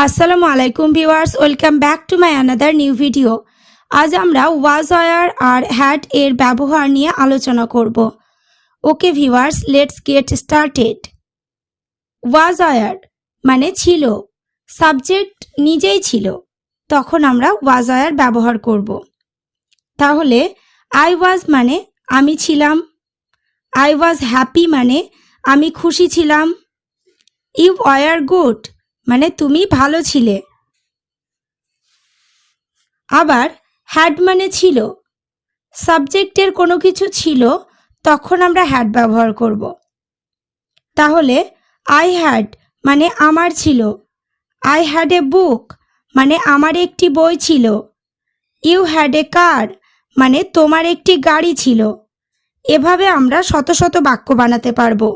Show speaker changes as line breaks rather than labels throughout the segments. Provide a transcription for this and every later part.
আসসালামু আলাইকুম viewers, welcome back to my another new video. আজ আমরা ওয়াজ ওয়্যার আর হ্যাড এর ব্যবহার নিয়ে আলোচনা করব। Okay viewers, let's get started. Was wire মানে ছিল, সাবজেক্ট নিজেই ছিল, তখন আমরা ওয়াজ ওয়্যার ব্যবহার করব। তাহলে আই ওয়াজ মানে আমি ছিলাম, আই ওয়াজ হ্যাপি মানে আমি খুশি ছিলাম, ইউ ওয়্যার গুড মানে তুমি ভালো ছিলে। আবার হ্যাড মানে ছিল, সাবজেক্টের কোনো কিছু ছিল, তখন আমরা হ্যাড ব্যবহার করব। তাহলে আই হ্যাড মানে আমার ছিল, আই হ্যাড এ বুক মানে আমার একটি বই ছিল, ইউ হ্যাড এ কার মানে তোমার একটি গাড়ি ছিল। এভাবে আমরা শত শত বাক্য বানাতে পারবো।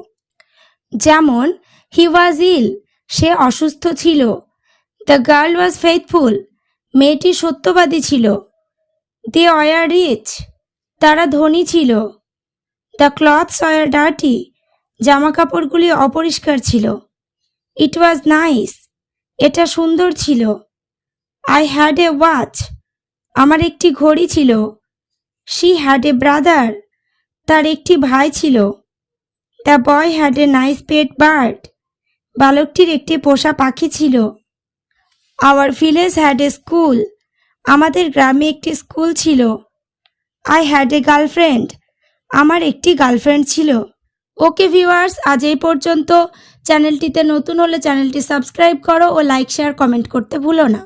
যেমন হি ওয়াজ ইল, সে অসুস্থ ছিল, দ্য গার্ল ওয়াজ ফেথফুল, মেয়েটি সত্যবাদী ছিল, দে ওয়্যার রিচ, তারা ধনী ছিল, দ্য ক্লথস ওয়্যার ডার্টি, জামা কাপড়গুলি অপরিষ্কার ছিল, ইট ওয়াজ নাইস, এটা সুন্দর ছিল, আই হ্যাড এ ওয়াচ, আমার একটি ঘড়ি ছিল, শি হ্যাড এ ব্রাদার, তার একটি ভাই ছিল, the boy had a nice pet bird, বালকটির একটি পোষা পাখি ছিল, our village had a school, আমাদের গ্রামে একটি স্কুল ছিল, আই হ্যাড এ গার্লফ্রেন্ড, আমার একটি গার্লফ্রেন্ড ছিল। ওকে ভিউয়ার্স, আজ এই পর্যন্ত। চ্যানেলটিতে নতুন হলে চ্যানেলটি সাবস্ক্রাইব করো ও লাইক শেয়ার কমেন্ট করতে ভুলো না।